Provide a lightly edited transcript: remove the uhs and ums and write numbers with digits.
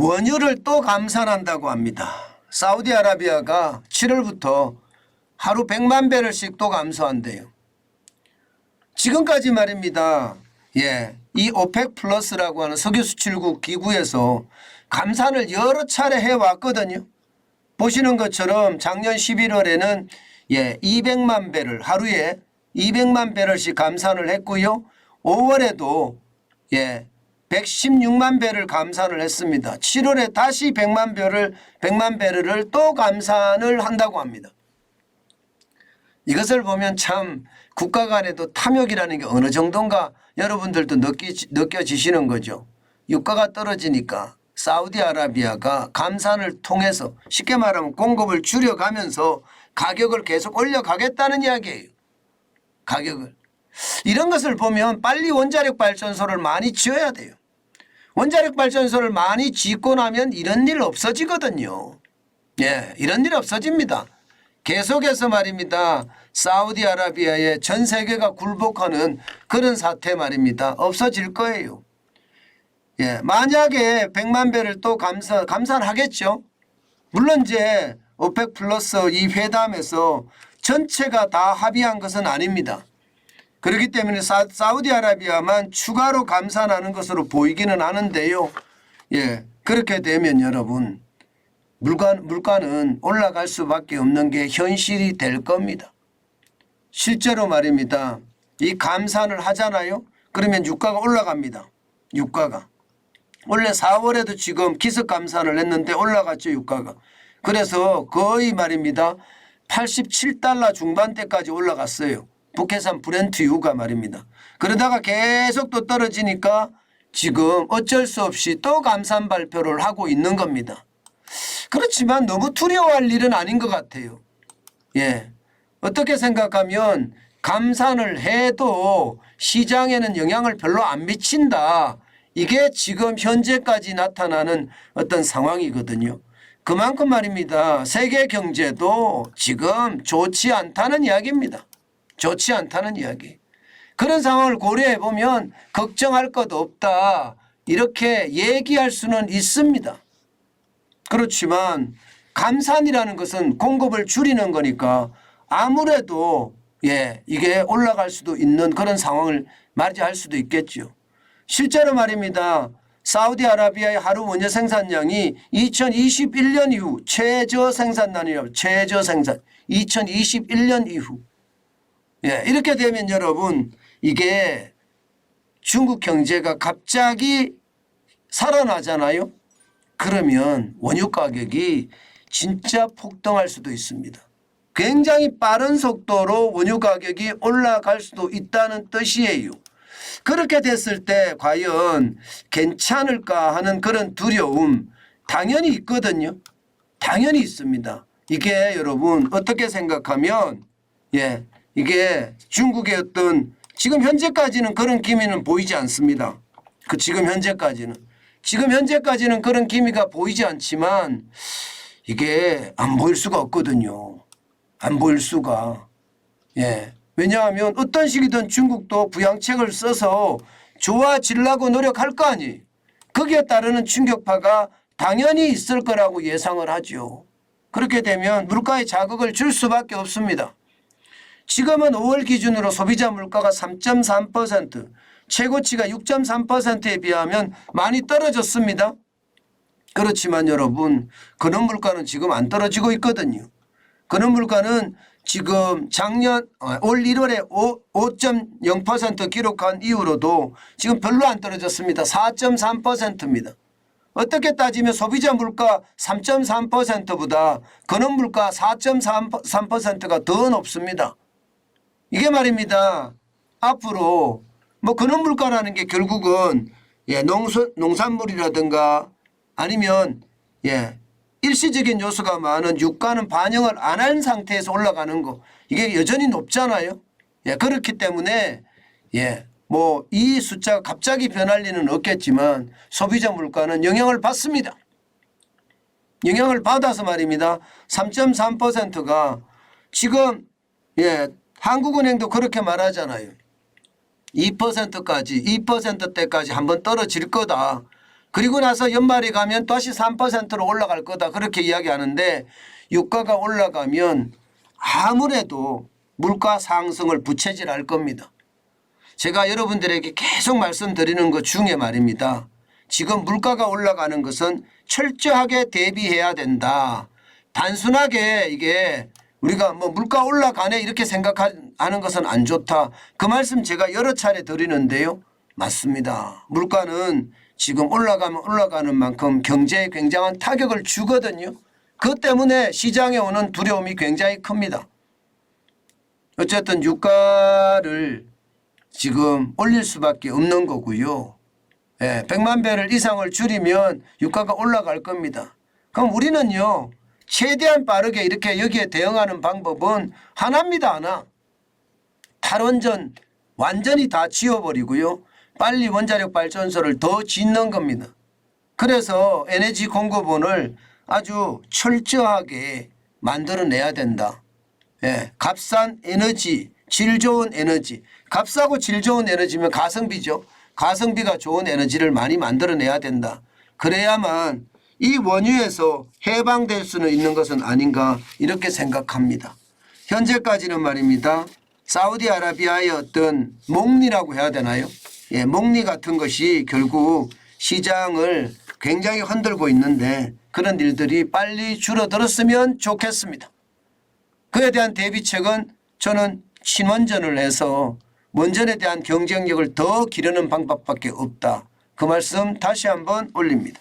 원유를 또 감산한다고 합니다. 사우디아라비아가 7월부터 하루 100만 배럴씩 또 감소한대요. 지금까지 말입니다. 이 오펙 플러스라고 하는 석유 수출국 기구에서 감산을 여러 차례 해왔거든요. 보시는 것처럼 작년 11월에는 200만 배럴 하루에 200만 배럴씩 감산을 했고요. 5월에도 116만 배를 감산을 했습니다. 7월에 다시 100만 배럴을 또 감산을 한다고 합니다. 이것을 보면 참 국가 간에도 탐욕이라는 게 어느 정도인가 여러분들도 느껴지시는 거죠. 유가가 떨어지니까 사우디아라비아가 감산을 통해서 쉽게 말하면 공급을 줄여가면서 가격을 계속 올려가겠다는 이야기예요. 가격을. 이런 것을 보면 빨리 원자력 발전소를 많이 지어야 돼요. 원자력 발전소를 많이 짓고 나면 이런 일 없어지거든요. 이런 일 없어집니다. 계속해서 말입니다. 사우디아라비아에 전 세계가 굴복하는 그런 사태 말입니다. 없어질 거예요. 만약에 100만 배를 또 감산하겠죠. 물론 이제 오펙 플러스 이 회담에서 전체가 다 합의한 것은 아닙니다. 그렇기 때문에 사우디아라비아만 추가로 감산하는 것으로 보이기는 하는데요. 그렇게 되면 여러분 물가는 올라갈 수밖에 없는 게 현실이 될 겁니다. 실제로 말입니다. 이 감산을 하잖아요. 그러면 유가가 올라갑니다. 유가가. 원래 4월에도 지금 기습 감산을 했는데 올라갔죠. 유가가. 그래서 거의 말입니다. 87달러 중반대까지 올라갔어요. 북해산 브렌트 유가 말입니다. 그러다가 계속 또 떨어지니까 지금 어쩔 수 없이 또 감산 발표를 하고 있는 겁니다. 그렇지만 너무 두려워할 일은 아닌 것 같아요. 어떻게 생각하면 감산을 해도 시장에는 영향을 별로 안 미친다. 이게 지금 현재까지 나타나는 어떤 상황이거든요. 그만큼 말입니다. 세계 경제도 지금 좋지 않다는 이야기입니다. 좋지 않다는 이야기. 그런 상황을 고려해 보면 걱정할 것 없다. 이렇게 얘기할 수는 있습니다. 그렇지만 감산이라는 것은 공급을 줄이는 거니까 아무래도 이게 올라갈 수도 있는 그런 상황을 맞이할 수도 있겠죠. 실제로 말입니다. 사우디아라비아의 하루 원유 생산량이 2021년 이후 최저 생산량이라고 최저 생산 2021년 이후 이렇게 되면 여러분 이게 중국 경제가 갑자기 살아나잖아요. 그러면 원유 가격이 진짜 폭등할 수도 있습니다. 굉장히 빠른 속도로 원유 가격이 올라갈 수도 있다는 뜻이에요. 그렇게 됐을 때 과연 괜찮을까 하는 그런 두려움 당연히 있거든요. 당연히 있습니다. 이게 여러분 어떻게 생각하면 이게 중국의 어떤 지금 현재까지는 그런 기미는 보이지 않습니다. 지금 현재까지는 그런 기미가 보이지 않지만 이게 안 보일 수가 없거든요. 안 보일 수가. 왜냐하면 어떤 식이든 중국도 부양책을 써서 좋아지려고 노력할 거 아니에요. 거기에 따르는 충격파가 당연히 있을 거라고 예상을 하죠. 그렇게 되면 물가에 자극을 줄 수밖에 없습니다. 지금은 5월 기준으로 소비자 물가가 3.3%, 최고치가 6.3%에 비하면 많이 떨어졌습니다. 그렇지만 여러분 그런 물가는 지금 안 떨어지고 있거든요. 그런 물가는 지금 올 1월에 5.0% 기록한 이후로도 지금 별로 안 떨어졌습니다. 4.3%입니다. 어떻게 따지면 소비자 물가 3.3%보다 근원 물가 4.3%가 더 높습니다. 이게 말입니다. 앞으로 근원 물가라는 게 결국은 농산물이라든가 아니면 일시적인 요소가 많은 유가는 반영을 안 한 상태에서 올라가는 거 이게 여전히 높잖아요. 그렇기 때문에 이 숫자가 갑자기 변할 리는 없겠지만 소비자 물가는 영향을 받습니다. 영향을 받아서 말입니다. 3.3%가 지금 한국은행도 그렇게 말하잖아요. 2%대까지 한번 떨어질 거다. 그리고 나서 연말에 가면 다시 3%로 올라갈 거다 그렇게 이야기하는데 유가가 올라가면 아무래도 물가 상승을 부채질할 겁니다. 제가 여러분들에게 계속 말씀드리는 것 중에 말입니다. 지금 물가가 올라가는 것은 철저하게 대비해야 된다. 단순하게 이게 우리가 뭐 물가 올라가네 이렇게 생각하는 것은 안 좋다. 그 말씀 제가 여러 차례 드리는데요. 맞습니다. 물가는 지금 올라가면 올라가는 만큼 경제에 굉장한 타격을 주거든요. 그것 때문에 시장에 오는 두려움이 굉장히 큽니다. 어쨌든 유가를 지금 올릴 수밖에 없는 거고요. 100만 배럴 이상을 줄이면 유가가 올라갈 겁니다. 그럼 우리는요. 최대한 빠르게 이렇게 여기에 대응하는 방법은 하나입니다. 하나. 탈원전 완전히 다 지워버리고요. 빨리 원자력 발전소를 더 짓는 겁니다. 그래서 에너지 공급원을 아주 철저하게 만들어내야 된다. 값싼 에너지, 질 좋은 에너지. 값싸고 질 좋은 에너지면 가성비죠. 가성비가 좋은 에너지를 많이 만들어내야 된다. 그래야만 이 원유에서 해방될 수는 있는 것은 아닌가 이렇게 생각합니다. 현재까지는 말입니다. 사우디아라비아의 어떤 목리라고 해야 되나요? 목리 같은 것이 결국 시장을 굉장히 흔들고 있는데 그런 일들이 빨리 줄어들었으면 좋겠습니다. 그에 대한 대비책은 저는 친원전을 해서 원전에 대한 경쟁력을 더 기르는 방법밖에 없다. 그 말씀 다시 한번 올립니다.